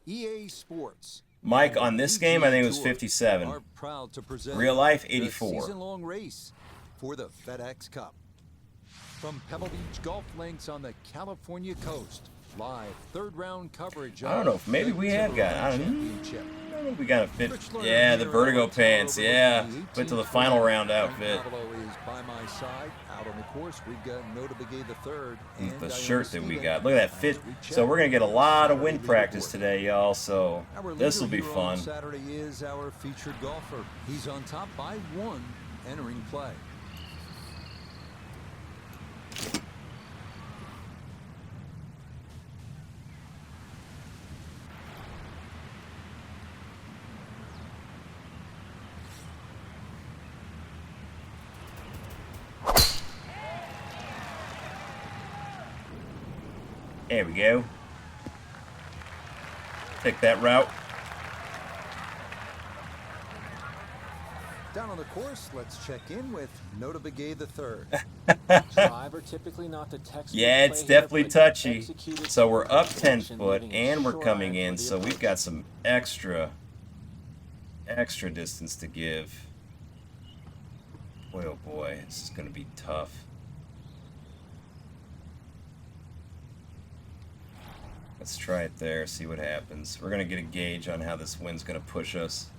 EA Sports. Mike, on this game, I think it was 57. Are proud to present Real life, the 84. season-long race for the FedEx Cup. From Pebble Beach Golf Links on the California coast, live third-round coverage. I don't know if maybe we have got. I don't know if we got a fit. Rich Lerner Yeah, the here Vertigo on pants. Tower Yeah, Overlook went to the 18th final hole. round outfit. Pablo is by my side. Out on the course, we've got Nota Begay the third. And The Diana shirt that we Steven. got. Look at that fit. So we're gonna get a lot of wind practice today, y'all. So Our this will leader be here on fun. Saturday is our featured golfer. He's on top by 1 entering play. There we go. Take that route. Down on the course, let's check in with Nota Begay the third. Driver typically not the textbook Yeah, it's play here, definitely but touchy. executed So we're up 10 perfection, foot leaving a and we're short coming iron in. for the So we've approach. got some extra distance to give. Boy, oh boy, this is gonna be tough. Let's try it there, see what happens. We're gonna get a gauge on how this wind's gonna push us.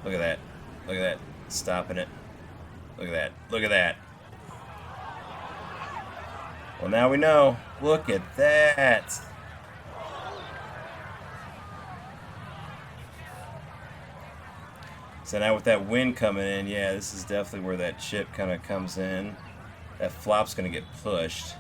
Look at that. Look at that. Stopping it. Look at that. Look at that. Well, now we know. Look at that. So now with that wind coming in, yeah, this is definitely where that chip kind of comes in. That flop's going to get pushed.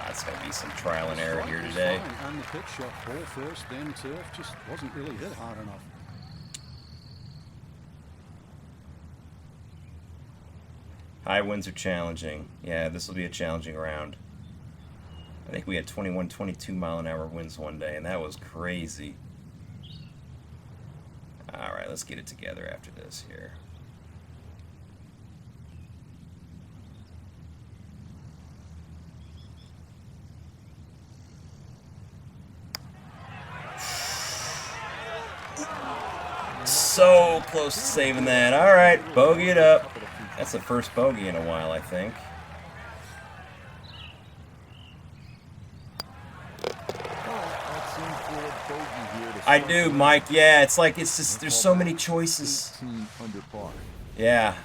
It's going to be some trial and error here today. And the pitch shot ball first, then turf, just wasn't really hit hard enough. High winds are challenging. Yeah, this will be a challenging round. I think we had 21, 22 mile an hour winds one day, and that was crazy. All right, let's get it together after this here. So close to saving that. All right, bogey it up. That's the first bogey in a while, I think. I do, Mike. Yeah, it's like it's just there's so many choices. 18 under par. Yeah,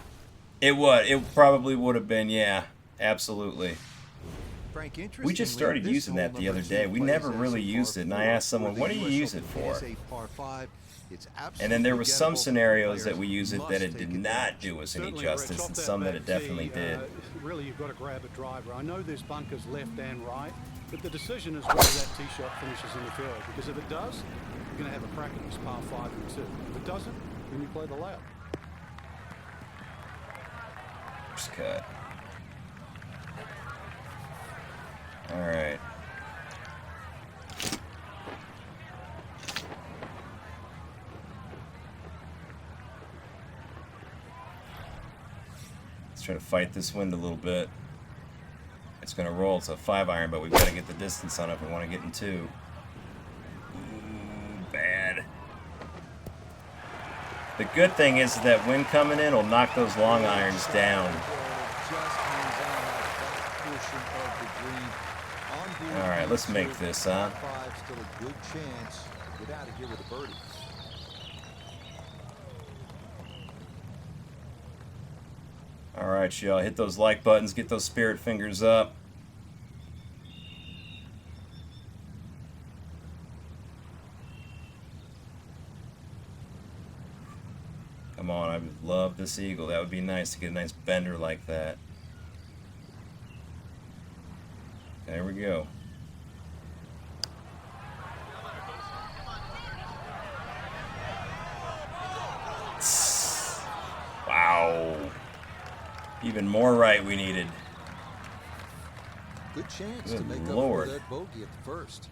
it would. It probably would have been. Yeah, absolutely. Frank, We just started this using that hole the other number day. two We plays never as really a used par it, and I four asked someone, with "What a do you US use it Open for?" as a par five. It's And then there were some absolutely scenarios that gettable. we use it that it Must did take not advantage. do us any Certainly, justice, Rich, and off that some that it back definitely tee, did. Really, you've got to grab a driver. I know there's bunkers left and right, but the decision is whether that tee shot finishes in the fairway. Because if it does, you're going to have a crack at this par 5 and 2. If it doesn't, then you play the layup. First cut. All right. Let's try to fight this wind a little bit. It's going to roll. It's a 5-iron, but we've got to get the distance on it if we want to get in 2. Ooh, bad. The good thing is that wind coming in will knock those long irons down. All right, let's make this, huh? Still a good chance to get out of here with a birdie. All right, y'all, hit those like buttons, get those spirit fingers up. Come on, I would love this eagle. That would be nice to get a nice bender like that. There we go. Wow. Even more right we needed. Good chance Good to make Lord. up for that bogey at the first.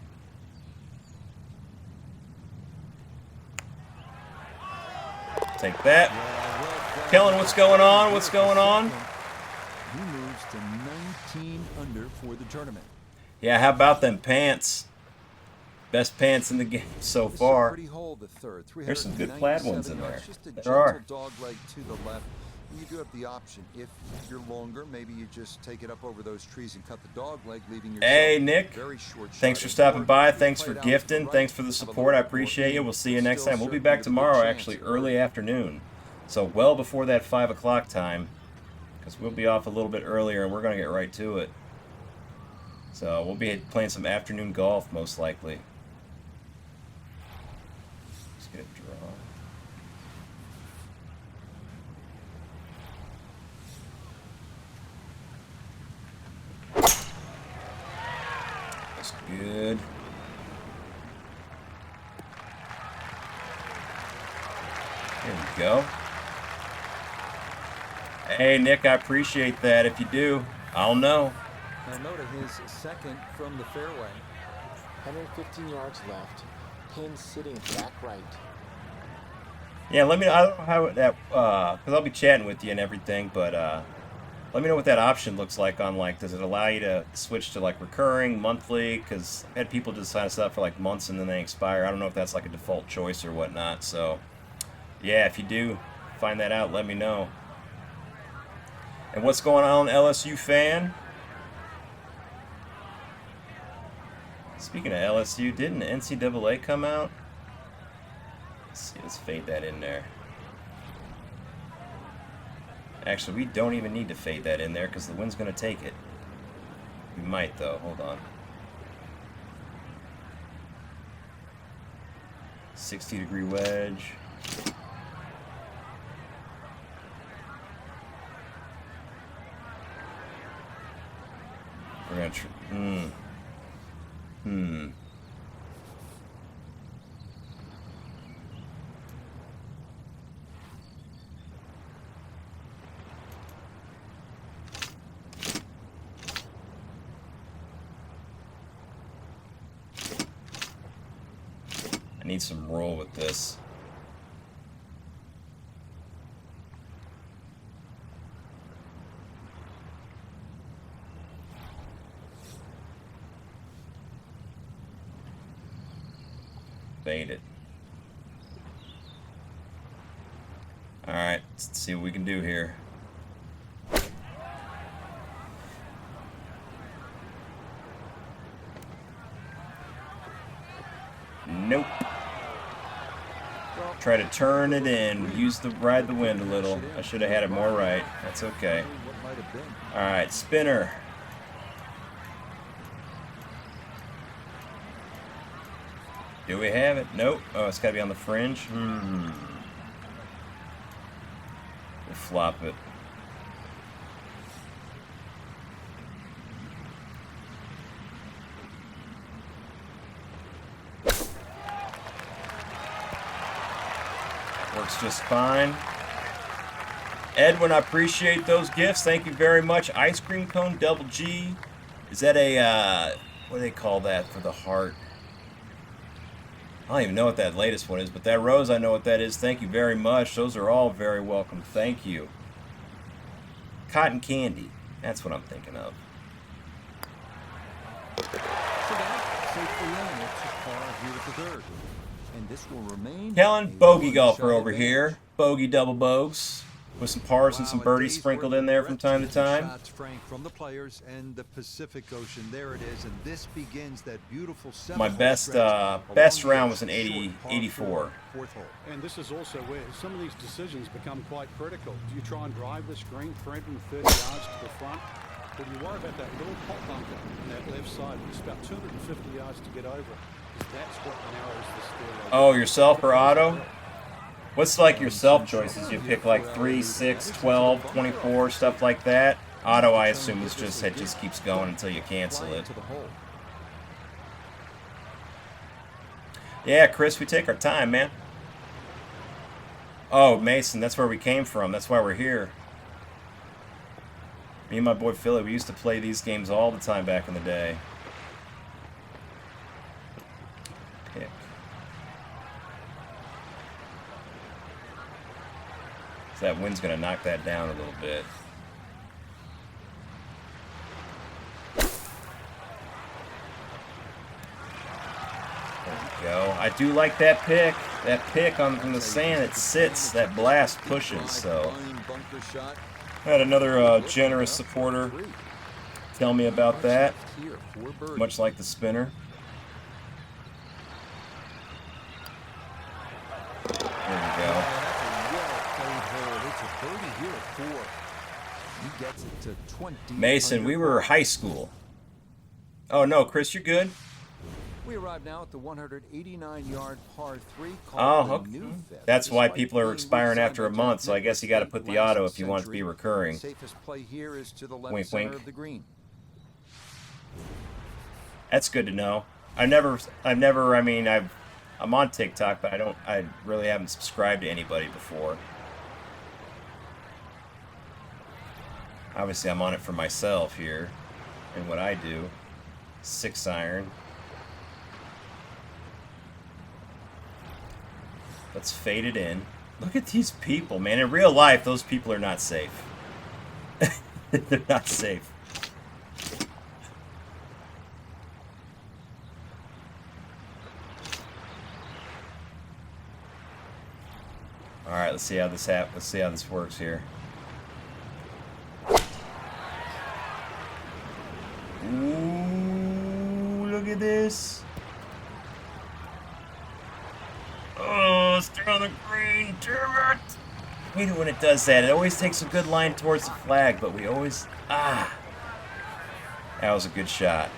Take that. Kellen, what's going on? What's going on? He moves to 19 under for the tournament. Yeah, how about them pants? Best pants in the game so far. Pretty hole, the third. There's some good plaid ones in there. Just a There gentle are. dog leg to the left. You do have the option. If you're longer, maybe you just take it up over those trees and cut the dog leg, leaving yourself Hey, Nick. very short Thanks for stopping by. Thanks for gifting. Thanks for the support. I appreciate you. We'll see you next time. We'll be back tomorrow, actually, early afternoon. So well before that 5 o'clock time, because we'll be off a little bit earlier, and we're going to get right to it. So we'll be playing some afternoon golf, most likely. Let's get a draw. That's good. There we go. Hey, Nick, I appreciate that. If you do, I'll know. Now note his second from the fairway. 115 yards left. Pin sitting back right. Yeah, let me know. I don't know how that, because I'll be chatting with you and everything, but let me know what that option looks like on, like, does it allow you to switch to, like, recurring, monthly? Because I've had people just sign us up for, like, months and then they expire. I don't know if that's, like, a default choice or whatnot. So, yeah, if you do find that out, let me know. And what's going on, LSU fan? Speaking of LSU, didn't NCAA come out? Let's see, let's fade that in there. Actually, we don't even need to fade that in there because the wind's going to take it. We might, though. Hold on. 60-degree wedge. We're going to... I need some roll with this. Fade it. Alright, let's see what we can do here. Nope. Try to turn it in. Ride the wind a little. I should have had it more right. That's okay. Alright, spinner. Do we have it? Nope. Oh, it's got to be on the fringe. We'll flop it. Works just fine. Edwin, I appreciate those gifts. Thank you very much. Ice cream cone, double G. Is that a, what do they call that for the heart? I don't even know what that latest one is, but that rose, I know what that is. Thank you very much. Those are all very welcome. Thank you. Cotton candy. That's what I'm thinking of. And this will remain Kellen, bogey golfer over here. Bogey double bogues. With some pars and some birdies sprinkled in there from time to time. Shots, Frank, from the players and the Pacific Ocean. There it is, and this begins that beautiful. My best round was an 84. And this is also where some of these decisions become quite critical. Do you try and drive this green 330 yards to the front, or do you worry about that little pot bunker on that left side? It's about 250 yards to get over, because that's what narrows the score. Oh, yourself or auto? What's like your self choices? You pick like 3, 6, 12, 24, stuff like that. Auto, I assume, is just it just keeps going until you cancel it. Yeah, Chris, we take our time, man. Oh, Mason, that's where we came from. That's why we're here. Me and my boy Philly, we used to play these games all the time back in the day. Pick. So that wind's going to knock that down a little bit. There we go. I do like that pick. That pick on from the sand, it sits. That blast pushes. So I had another generous supporter tell me about that. Much like the spinner. There we go. Mason, we were high school. Oh no, Chris, you're good. We arrive now at the 189-yard par 3. Oh, okay. That's why people are expiring after a month, so I guess you got to put the auto if you want it to be recurring. Safest play here is to the left Wink, center wink. of the green. That's good to know. I'm on TikTok, but I really haven't subscribed to anybody before. Obviously, I'm on it for myself here, and what I do. 6-iron. Let's fade it in. Look at these people, man. In real life, those people are not safe. They're not safe. All right, let's see how this Let's see how this works here. Ooh, look at this. Oh, it's on the green, damn it! I hate it when it does that. It always takes a good line towards the flag, but we always... That was a good shot.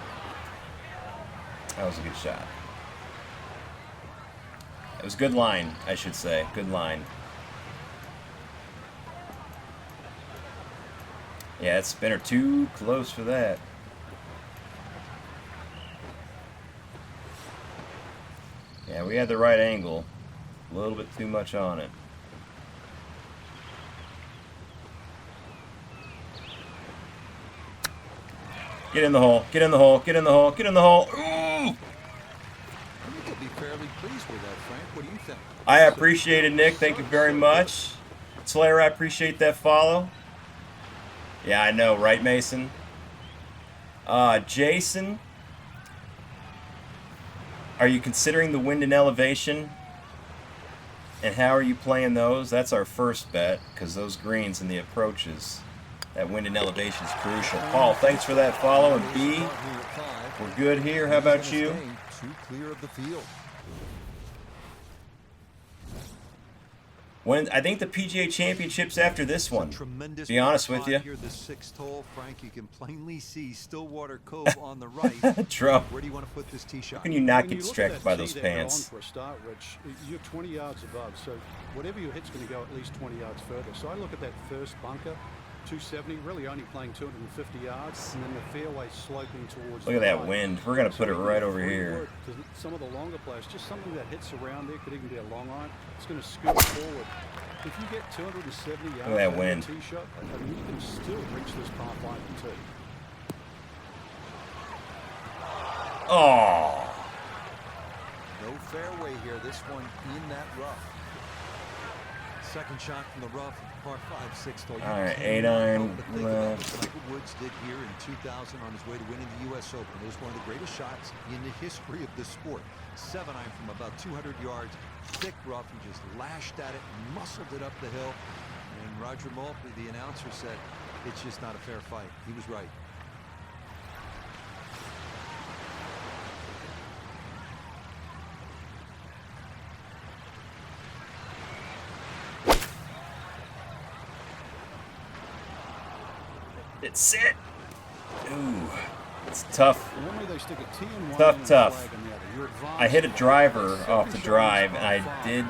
That was a good shot. It was a good line, I should say. Good line. Yeah, it's spinner too close for that. Yeah, we had the right angle. A little bit too much on it. Get in the hole. Get in the hole. Get in the hole. Get in the hole. Ooh! I think you'll be fairly pleased with that, Frank. What do you think? I appreciate it, Nick. Thank you very much. Slayer, I appreciate that follow. Yeah, I know, right, Mason? Jason, are you considering the wind and elevation? And how are you playing those? That's our first bet, because those greens and the approaches, that wind and elevation is crucial. Paul, thanks for that follow. And B, we're good here. How about you? Too clear of the field. I think the PGA Championship's after this one. To be honest with you. Here, the 6th hole, Frank, you can plainly see Stillwater Cove on the right. Trump. Where do you want to put this tee shot? How can you not When get you look at distracted that by tee those that you're on pants? For a start, Rich, you're 20 yards above, so whatever you hit's going to go at least 20 yards further. So I look at that first bunker, 270, really only playing 250 yards, and then the fairway sloping towards Look at the that right. wind. We're going to put it right over Free here. work to some of the longer players, just something that hits around there, could even be a long iron. It's going to scoot forward. If you get 270 yards Look at that out of wind. a tee shot, I mean, you can still reach this par 5 and 2. Oh. No fairway here. This one in that rough. Second shot from the rough, par 5, 6th hole. All right, 8-iron Think about left. what Michael Woods did here in 2000 on his way to winning the U.S. Open. It was one of the greatest shots in the history of the sport. 7-iron from about 200 yards, thick rough. He just lashed at it, muscled it up the hill. And Roger Maltby, the announcer, said, it's just not a fair fight. He was right. It's sit. Ooh. It's tough. Normally they stick a tee in one Tough, and a tough. flag in the other. You're advanced. I hit a driver off the drive, and I did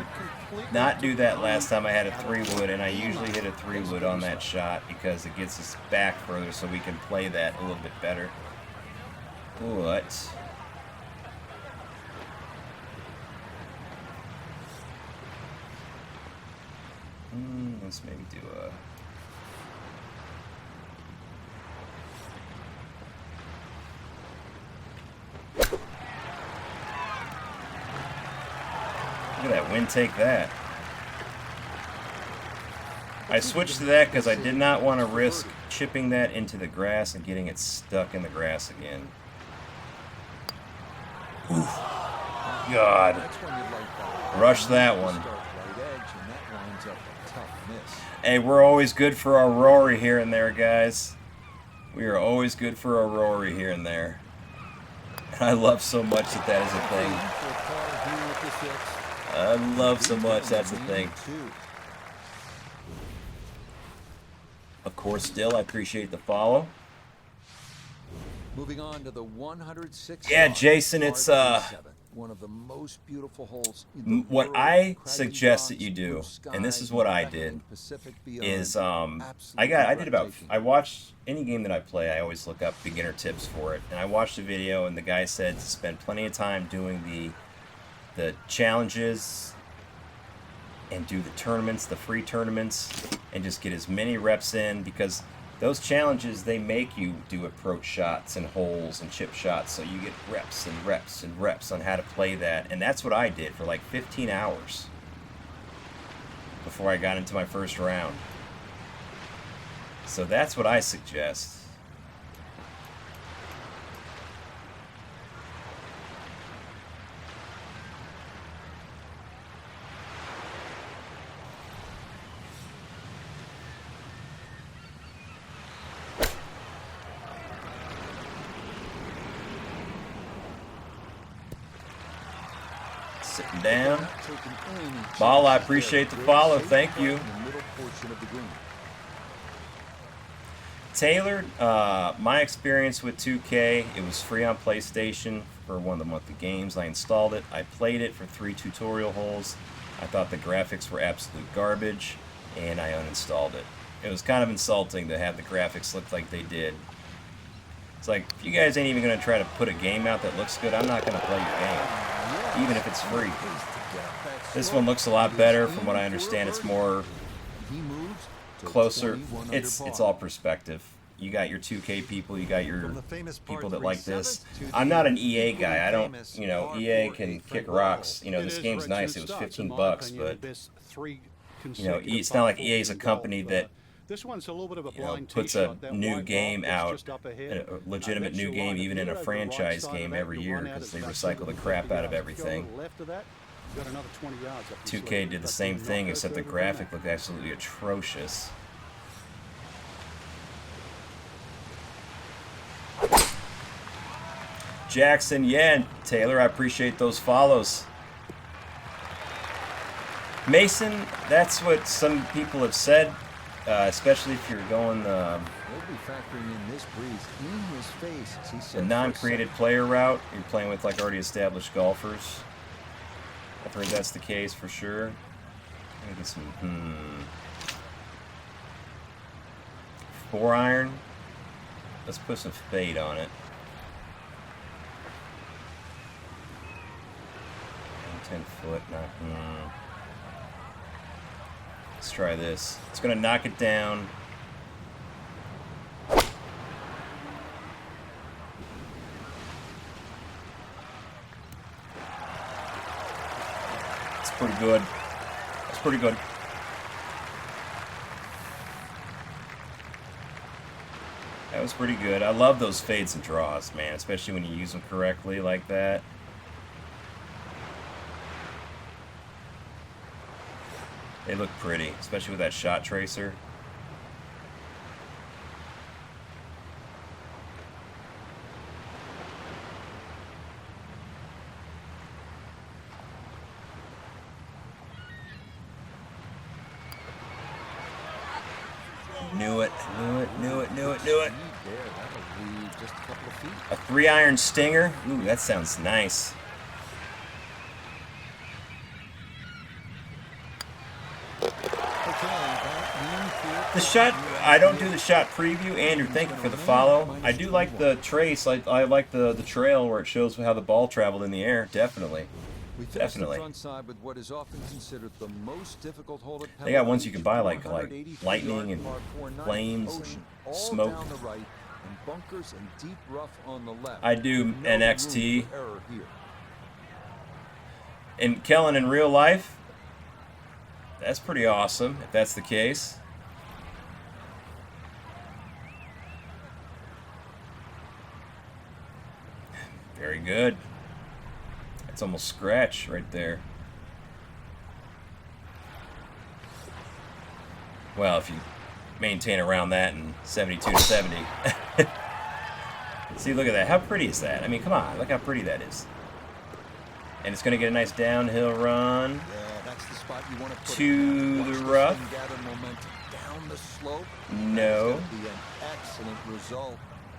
not do that last time I had a 3-wood, and I usually hit a 3-wood on that shot because it gets us back further so we can play that a little bit better. But let's maybe do a... Look at that wind take that. I switched to that because I did not want to risk chipping that into the grass and getting it stuck in the grass again. Oof. God. Rush that one. Hey, we're always good for our Rory here and there, guys. We are always good for our Rory here and there. I love so much that that is a thing. I love so much that's a thing. Of course, still, I appreciate the follow. Moving on to the 106. Yeah, Jason, it's one of the most beautiful holes. What I suggest that you do, and this is what I did, is I watched any game that I play. I always look up beginner tips for it, and I watched a video, and the guy said to spend plenty of time doing the challenges and do the tournaments, the free tournaments, and just get as many reps in, because those challenges, they make you do approach shots and holes and chip shots, so you get reps and reps and reps on how to play that. And that's what I did for like 15 hours before I got into my first round. So that's what I suggest. Sitting down. Ball, I appreciate the follow. Thank you. Taylor, my experience with 2K, it was free on PlayStation for one of the monthly games. I installed it. I played it for 3 tutorial holes. I thought the graphics were absolute garbage, and I uninstalled it. It was kind of insulting to have the graphics look like they did. It's like, if you guys ain't even going to try to put a game out that looks good, I'm not going to play your game, even if it's free. This one looks a lot better. From what I understand, it's more closer. It's all perspective. You got your 2K people, you got your people that like this. I'm not an EA guy. I don't, EA can kick rocks. This game's nice. It was $15, but it's not like EA's a company that puts a new game out, a legitimate new game, even in a franchise game every year, because they recycle the crap out of everything. 2K did the same thing, except the graphic looked absolutely atrocious. Jackson, yeah, and Taylor, I appreciate those follows. Mason, that's what some people have said, especially if you're going the non-created player route. You're playing with like already established golfers. I've heard that's the case for sure. Let me get some 4-iron. Let's put some fade on it. 10 foot, not. Let's try this. It's gonna knock it down. It's pretty good. It's pretty good. That was pretty good. I love those fades and draws, man, especially when you use them correctly like that. They look pretty, especially with that shot tracer. Knew it, knew it, knew it, knew it, knew it. A 3-iron stinger? Ooh, that sounds nice. The shot, I don't do the shot preview. Andrew, thank you for the follow. I do like the trace. I like the trail where it shows how the ball traveled in the air. Definitely. Definitely. They got ones you can buy like lightning and flames and smoke. I do NXT. And Kellen, in real life, that's pretty awesome, if that's the case. Very good. That's almost scratch right there. Well, if you maintain around that in 72 to 70. See, look at that. How pretty is that? I mean, come on. Look how pretty that is. And it's going to get a nice downhill run. Yeah, that's the spot you want to put to the rough. Gather momentum down the slope. No. That's gonna be an excellent result.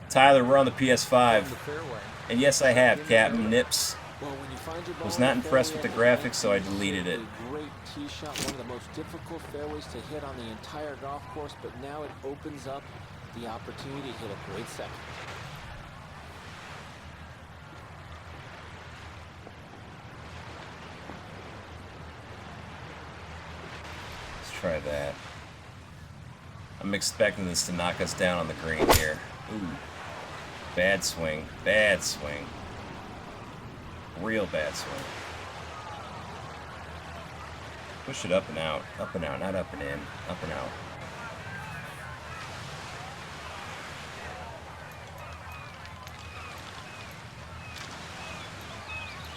Tyler, we're on the PS5. From the fairway. And yes, I have, Captain Nips. Well, when you find your ball Was in not the impressed fairway with the at graphics, so I nine, deleted it. a great tee shot, one of the most difficult fairways to hit on the entire golf course, but now it opens up the opportunity to hit a great second. Let's try that. I'm expecting this to knock us down on the green here. Ooh. Bad swing. Bad swing. Real bad swing. Push it up and out. Up and out, not up and in. Up and out.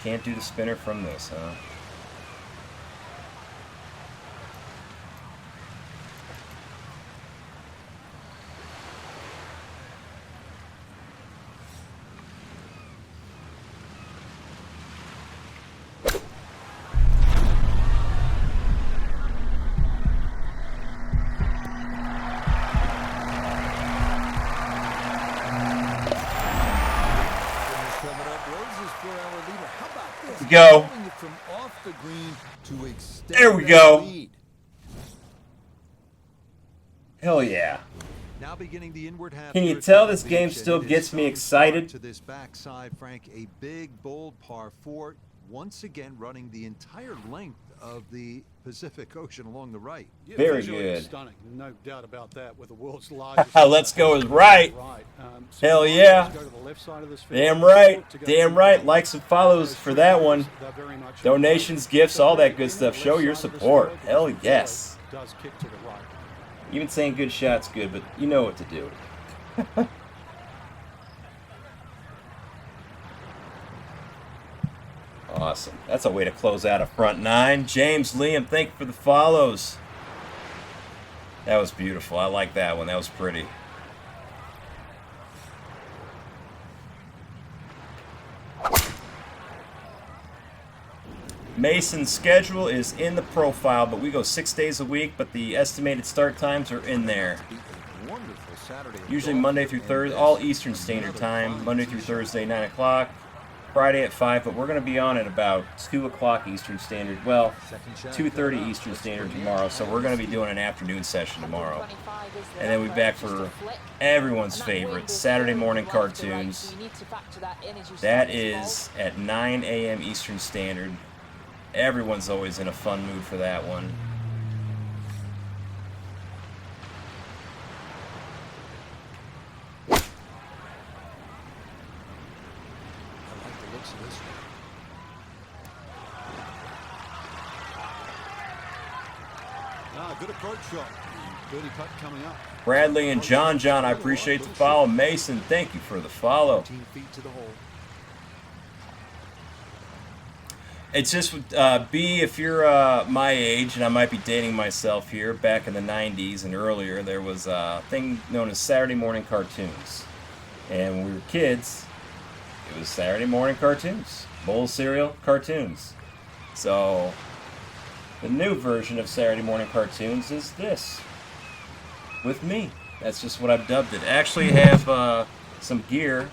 Can't do the spinner from this, huh? Go. There we go. Hell yeah. Now beginning the inward half. Can you tell this game still gets me excited? To this backside, Frank, a big, bold par 4, once again running the entire length of the Pacific Ocean along the right. Yeah, Very visually good. it's stunning, no doubt about that. With the world's largest. Let's go is right. So Hell let's yeah. go to the left side of this field. Damn right. To go Damn to right. the Likes and follows for that one. They're very much Donations, gifts, all that good stuff. Show your support. Hell yes. Does kick to the right. Even saying good shot's good, but you know what to do. Awesome. That's a way to close out a front nine. James, Liam, thank you for the follows. That was beautiful. I like that one. That was pretty. Mason's schedule is in the profile, but we go 6 days a week, but the estimated start times are in there. Usually Monday through Thursday, all Eastern Standard Time. Monday through Thursday, 9 o'clock. Friday at 5, but we're going to be on at about 2 o'clock Eastern Standard. Well, 2:30 Eastern Standard tomorrow, so we're going to be doing an afternoon session tomorrow. And then we'll be back for everyone's favorite, Saturday morning cartoons. That is at 9 a.m. Eastern Standard. Everyone's always in a fun mood for that one. Good approach shot. Birdie putt coming up. Bradley and John, I appreciate the follow. Mason, thank you for the follow. 15 feet to the hole. It's just, B, if you're my age, and I might be dating myself here, back in the 90s and earlier, there was a thing known as Saturday morning cartoons. And when we were kids, it was Saturday morning cartoons. Bowl of cereal, cartoons. So the new version of Saturday morning cartoons is this, with me. That's just what I've dubbed it. I actually have some gear.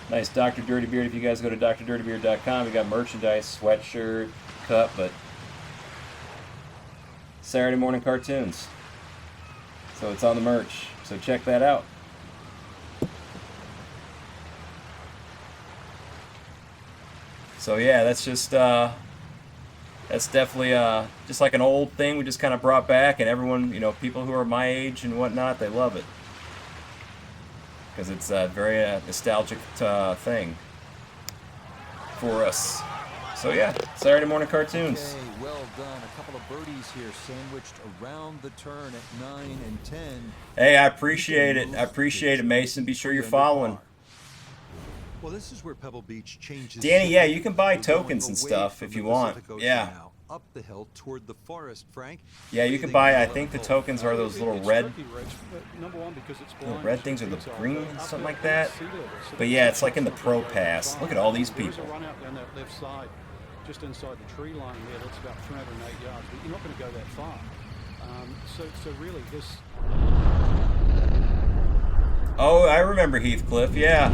Nice Dr. Dirty Beard. If you guys go to DrDirtyBeard.com, we got merchandise, sweatshirt, cup, but Saturday morning cartoons. So it's on the merch. So check that out. So yeah, that's just that's definitely just like an old thing we just kind of brought back, and everyone, you know, people who are my age and whatnot, they love it. Because it's a very nostalgic thing for us. So yeah, Saturday morning cartoons. Okay, well done. A couple of birdies here sandwiched around the turn at 9 and 10. Hey, I appreciate it. I appreciate it, Mason. Be sure you're following. Well, this is where Pebble Beach changes. Danny, yeah, you can buy We're going tokens and away stuff from if the you want. Pacific Ocean Yeah. now, up the hill toward the forest, Frank. Yeah, you can Breathing buy, I another think the hole. tokens are those little It's red, tricky, Rich, but number one, because it's little blind, red it's things, or the detail, green, but up something there like at that. sea level, so But the yeah, it's like in the shot's not pro gonna go that pass. far. Look at all these There is people. a run out down that left side, just inside the tree line there. That's about 308 yards, but you're not going to go that far. So really, this. Oh, I remember Heathcliff, yeah.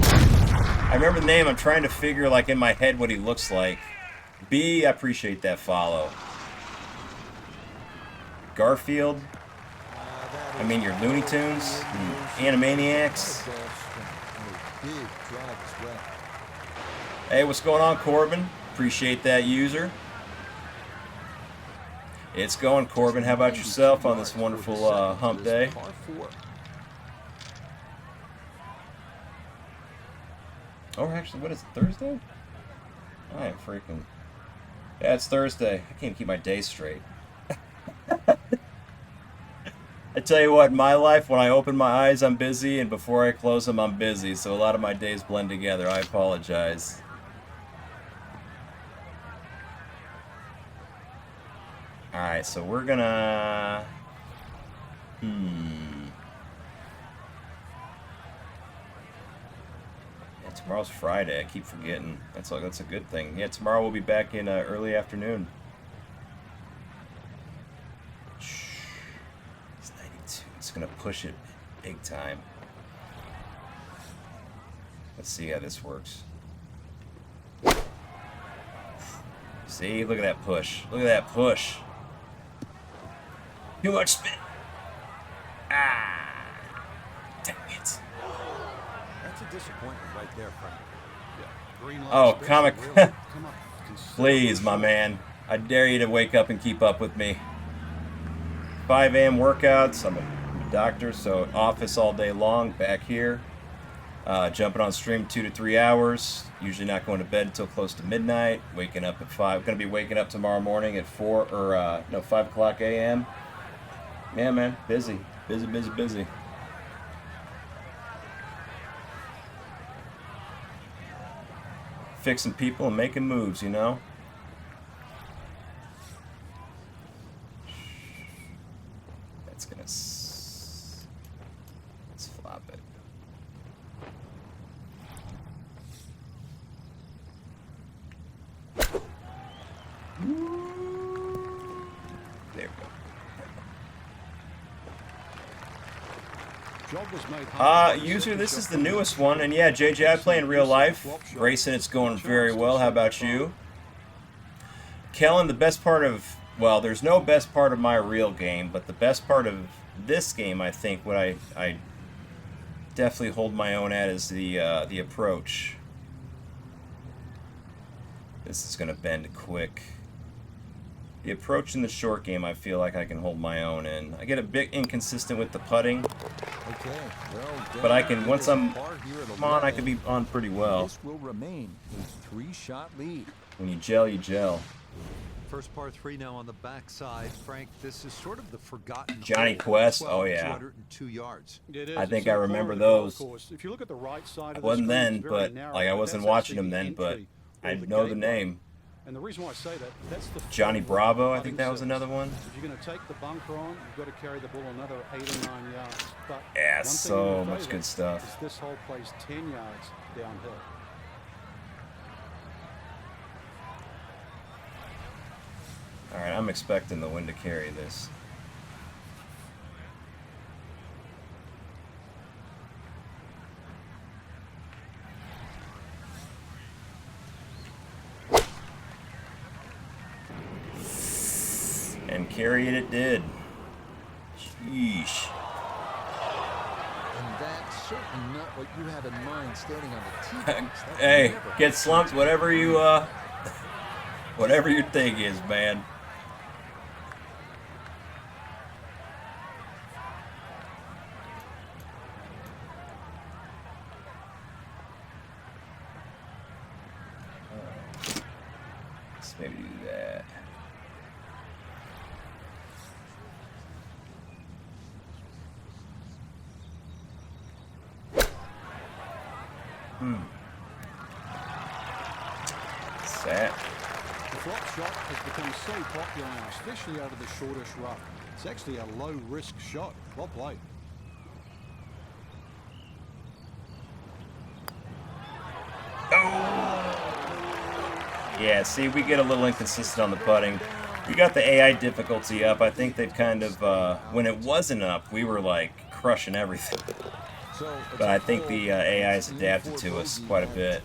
I remember the name. I'm trying to figure, like, in my head what he looks like. B, I appreciate that follow. Garfield. I mean, your Looney Tunes, Animaniacs. Big drive as well. Hey, what's going on, Corbin? Appreciate that user. It's going, Corbin. How about yourself on this wonderful hump day? Par 4. Oh, actually, what is it, Thursday? I am freaking... Yeah, it's Thursday. I can't keep my days straight. I tell you what, in my life, when I open my eyes, I'm busy, and before I close them, I'm busy. So a lot of my days blend together. I apologize. Alright, so we're gonna... Yeah, tomorrow's Friday. I keep forgetting. That's a good thing. Yeah, tomorrow we'll be back in early afternoon. It's 92. It's gonna push it big time. Let's see how this works. See, look at that push. Look at that push. Too much spin. Ah, dang it. That's a disappointment right there, Frank. Green light Oh, special, comic. really. Come up considerably Please, my short. man. I dare you to wake up and keep up with me. 5 a.m. workouts. I'm a doctor, so office all day long. Back here. Jumping on stream 2 to 3 hours. Usually not going to bed until close to midnight. Waking up at 5. Going to be waking up tomorrow morning at 5 o'clock a.m. Yeah, man. Busy. Busy. Fixing people and making moves, you know? That's gonna... Let's flop it. There we go. Job was made hard. User, this is the newest one, and yeah, JJ, I play in real life. Racing, it's going very well. How about you? Kellen, the best part of... Well, there's no best part of my real game, but the best part of this game, I think, what I definitely hold my own at is the approach. This is going to bend quick. The approach in the short game, I feel like I can hold my own in. I get a bit inconsistent with the putting, Okay, well, but I can, once I'm par here at on, I 11. can be on pretty well. This will remain a 3-shot lead. When you gel, you gel. First par 3 now on the backside. Frank, this is sort of the forgotten Johnny hole. Quest? 12, Oh, yeah. 202 yards. It is. I think It's I a remember corner of the golf those. course. If you look at the right side I of the wasn't screen, then, it's very but narrow, like I but wasn't that's watching actually them then, the but entry I or the know the gateway. name. And the reason why I say that, that's the Johnny front Bravo, I putting think that was surface. another one. If you're going to take the bunker on, you've got to carry the ball another 8 or 9 yards. But Yeah, one thing so in your much favour good stuff. is this hole plays 10 yards downhill. Alright, I'm expecting the wind to carry this. And carry it did. Sheesh. And that's certainly not what you have in mind standing on the tee box. That Hey, never get slumped, whatever you, whatever your thing is, man. Let's maybe do that. that? The flop shot has become so popular now, especially over the shortish rough. It's actually a low-risk shot. Well played. Yeah, see, we get a little inconsistent on the putting. We got the AI difficulty up. I think they've kind of, when it wasn't up, we were like crushing everything. But I think the AI has adapted to us quite a bit,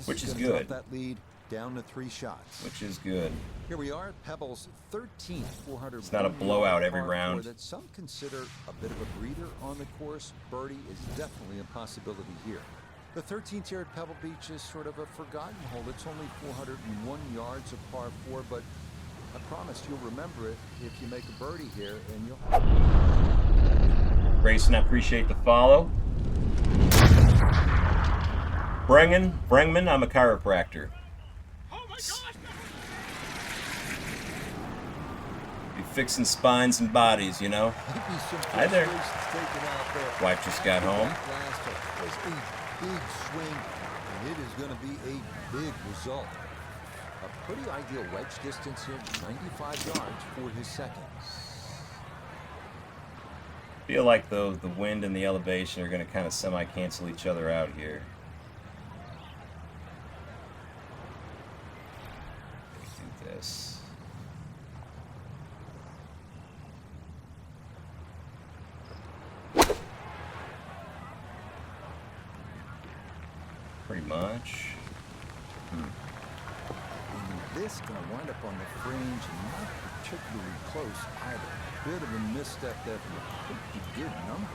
which is good. That lead down to 3 shots. Which is good. Here we are at Pebble's 13th 400. It's not a blowout every par round. 4 that some consider a bit of a breather on the course. Birdie is definitely a possibility here. The 13th here at Pebble Beach is sort of a forgotten hole. It's only 401 yards of par 4, but I promise you'll remember it if you make a birdie here, and you'll... Grayson, I appreciate the follow. Brengman, I'm a chiropractor. Oh my gosh! Be fixing spines and bodies, you know? Hi there. Wife just got home. Big swing, and it is going to be a big result. A pretty ideal wedge distance here, 95 yards for his second. Feel like though the wind and the elevation are going to kind of semi-cancel each other out here. Let's do this. Pretty much. And this going to wind up on the fringe and not particularly close either. Bit of a misstep there from a pretty good number.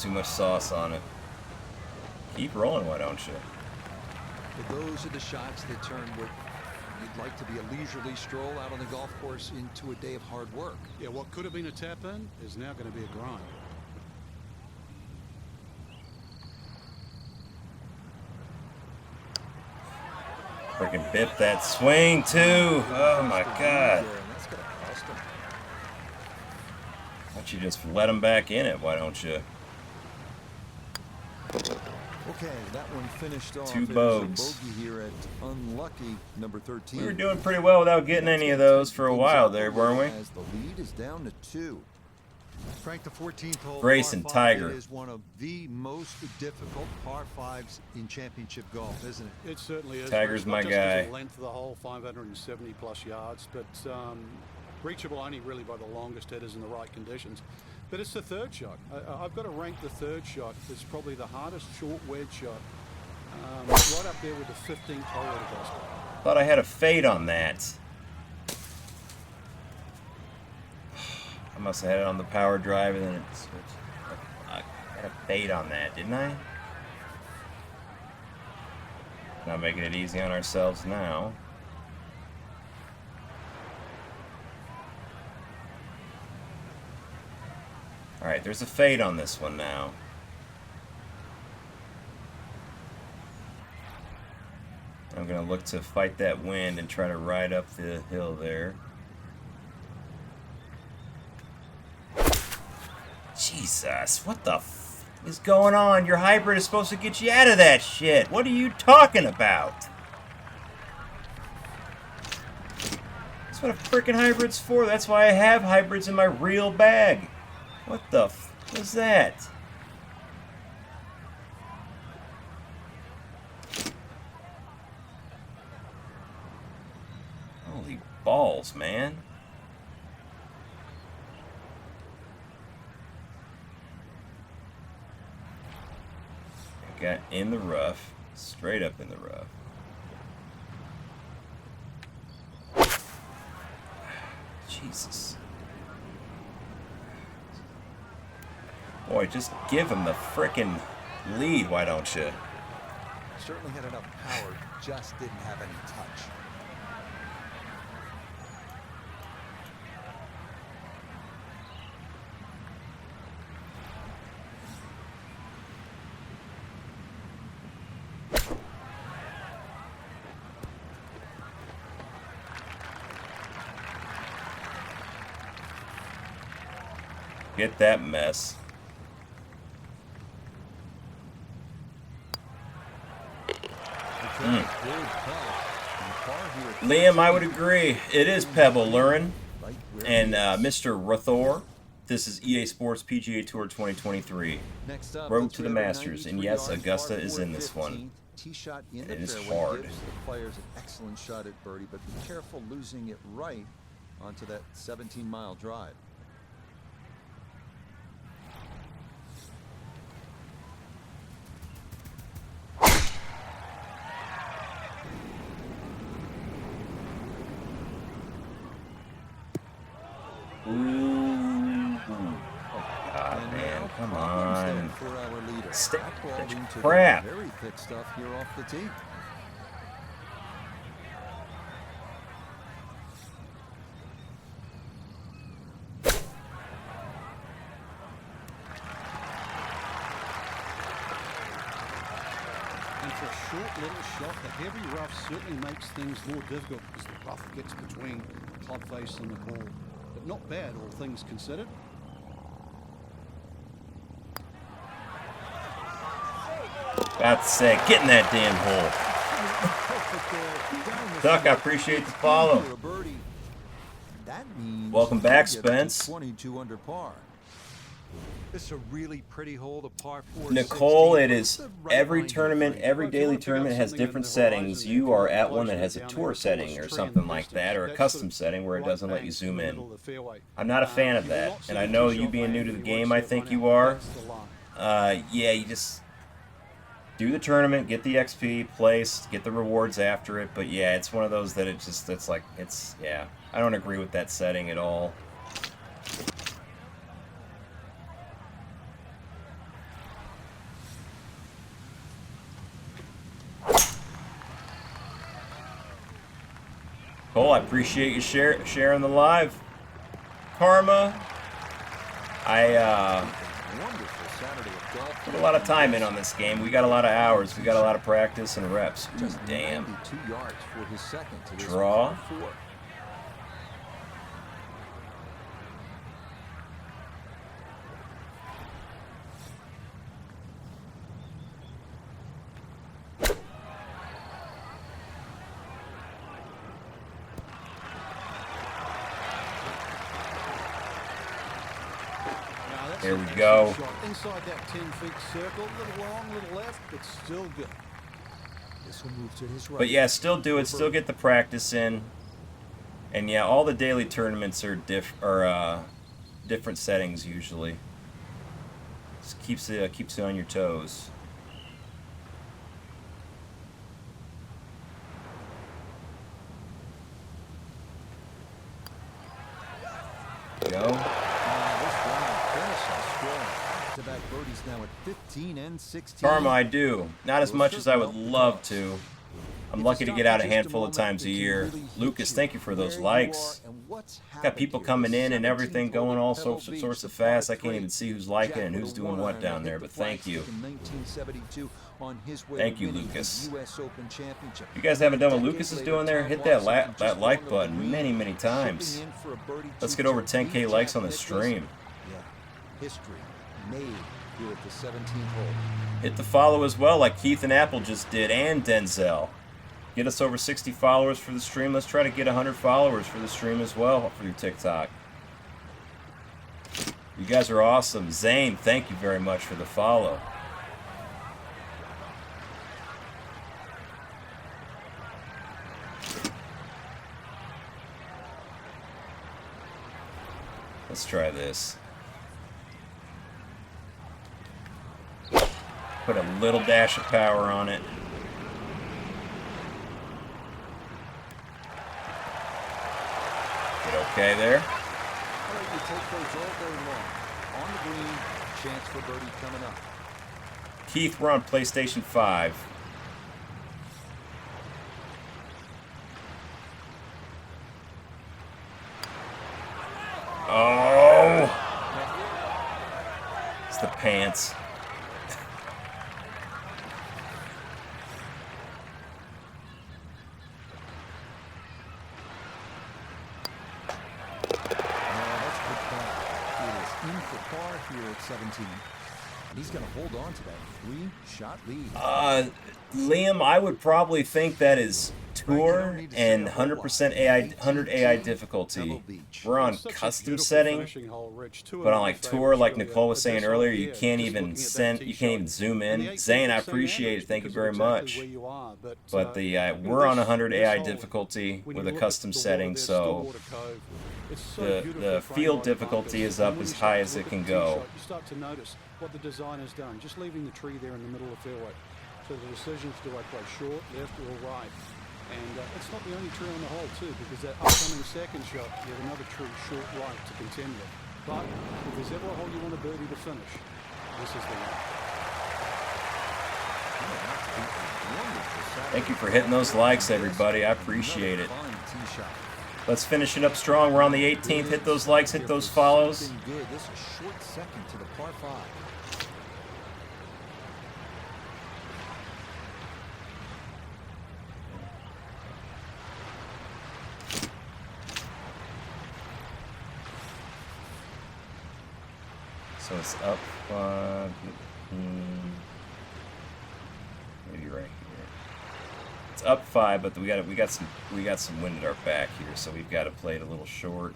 Too much sauce on it. Keep rolling, why don't you? But those are the shots that turn what you'd like to be a leisurely stroll out on the golf course into a day of hard work. Yeah, what could have been a tap-in is now going to be a grind. Freaking bit that swing, too. Oh, my God. That's going to cost him. Why don't you just let him back in it, why don't you? Okay, that one finished off. Two It was a bogeys. bogey here at unlucky number 13. We were doing pretty well without getting any of those for a while there, weren't we? As the lead is down to 2. Frank, the 14th hole, Grayson, par 5, Tiger. it is one of the most difficult par 5s in championship golf, isn't it? It certainly is. Tiger's It's not my just 'cause of guy. the length of the hole, 570 plus yards, but reachable only really by the longest hitters in the right conditions. But it's the third shot. I've got to rank the third shot. It's probably the hardest short wedge shot. Right up there with the 15th hole at Augusta. Thought I had a fade on that. I must have had it on the power drive and then it switched. I had a fade on that, didn't I? Not making it easy on ourselves now. Alright, there's a fade on this one now. I'm going to look to fight that wind and try to ride up the hill there. Jesus, what the f is going on? Your hybrid is supposed to get you out of that shit. What are you talking about? That's what a freaking hybrid's for. That's why I have hybrids in my real bag. What the f was that? Holy balls, man. I got in the rough, straight up in the rough. Jesus. Boy, just give him the frickin' lead, why don't you? Certainly had enough power, just didn't have any touch. Forget that mess. Liam, I would agree. It is Pebble, Lurin. And Mr. Rathor. This is EA Sports PGA Tour 2023. Next up, Road to the Masters. And yes, Augusta is in this one. Tee-shot in And the it is fairway hard. gives the players an excellent shot at birdie, but be careful losing it right onto that 17-mile drive. God, man, come on. For our leader. Stay That ball that into the crap. Very thick stuff here off the tee. And for a short little shot, the heavy rough certainly makes things more difficult because the rough gets between the club face and the ball. But not bad, all things considered. God's sake, get in that damn hole. Duck, I appreciate the follow. That means Welcome back, you get to Spence. 22 under par. This is a really pretty hole, the par 4. Nicole, 16. it is every tournament, every daily tournament has different settings. You are at one that has a tour setting or something like that, or a custom setting where it doesn't let you zoom in. I'm not a fan of that, and I know you being new to the game, I think you are. Yeah, you just do the tournament, get the XP, place, get the rewards after it, but yeah, it's one of those that yeah, I don't agree with that setting at all. Cole, I appreciate you sharing the live. Karma, Wonderful Saturday of golf. put a lot of time in on this game. We got a lot of hours. We got a lot of practice and reps. Ooh, Just damn. 92 yards for his second to this Draw. par 4. Here we go. Inside that 10-feet circle, a little long, a little left, but still good. This will move to his right. But yeah, still do it. Still get the practice in. And yeah, all the daily tournaments are different settings usually. Just keeps you on your toes. Go. Back birdies now at 15 and 16. Karma, I do. Not as much as I would love to. I'm lucky to get out a handful of times a year. Lucas, thank you for those likes. Got people coming in and everything going all sorts of fast. I can't even see who's liking and who's doing what down there, but thank you. Thank you, Lucas. You guys haven't done what Lucas is doing there? Hit that like button many, many times. Let's get over 10K likes on the stream. Yeah, history made here at the 17th hole. Hit the follow as well, like Keith and Apple just did, and Denzel. Get us over 60 followers for the stream. Let's try to get 100 followers for the stream as well for your TikTok. You guys are awesome. Zane, thank you very much for the follow. Let's try this. Put a little dash of power on it. Get okay there. All right, you take those all day long. On the green, chance for birdie coming up. Keith, we're on PlayStation 5. Oh! It's the pants. par here at 17. He's going to hold on to that 3-shot lead. Liam, I would probably think that is tour and 100% AI, 100 AI difficulty. We're on custom setting, but on like tour, like Nicole was saying earlier, you can't even zoom in. Zane, I appreciate it. Thank you very much. But we're on 100 AI difficulty with a custom setting, so the field difficulty is up as high as it can go. You start to notice what the design has done, just leaving the tree there in the middle of the fairway. So the decision is, do I play short, left, or right? And it's not the only tree on the hole, too, because that upcoming second shot, you have another tree short right to contend with. But if there's ever a hole you want a birdie to finish, this is the one. Thank you for hitting those likes, everybody. I appreciate it. Let's finish it up strong. We're on the 18th. Hit those likes, hit those follows. This is a short second to the par 5. So it's up 5, maybe right here. It's up 5, but we got some wind at our back here, so we've got to play it a little short.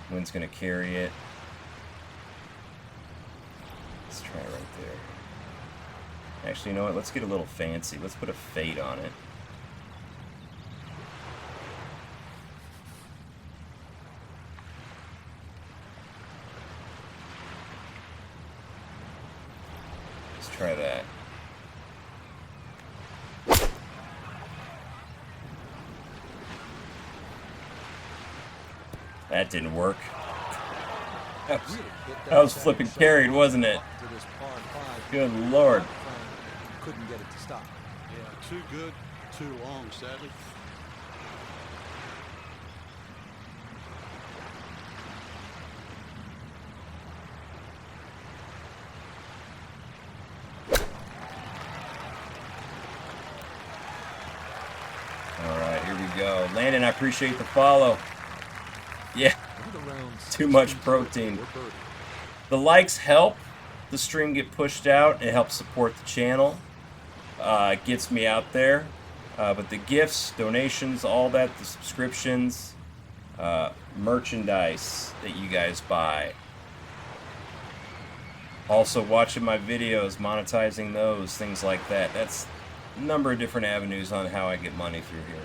Wind's gonna carry it. Let's try it right there. Actually, you know what? Let's get a little fancy. Let's put a fade on it. Try that. That didn't work. That was flipping carried, wasn't it? Good Lord. Couldn't get it to stop. Yeah, too good, too long, sadly. Go. Landon, I appreciate the follow. Yeah, too much protein. The likes help the stream get pushed out. It helps support the channel. It gets me out there. But the gifts, donations, all that, the subscriptions, merchandise that you guys buy. Also watching my videos, monetizing those, things like that. That's a number of different avenues on how I get money through here.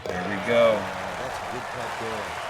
There we go. That's a good putt there.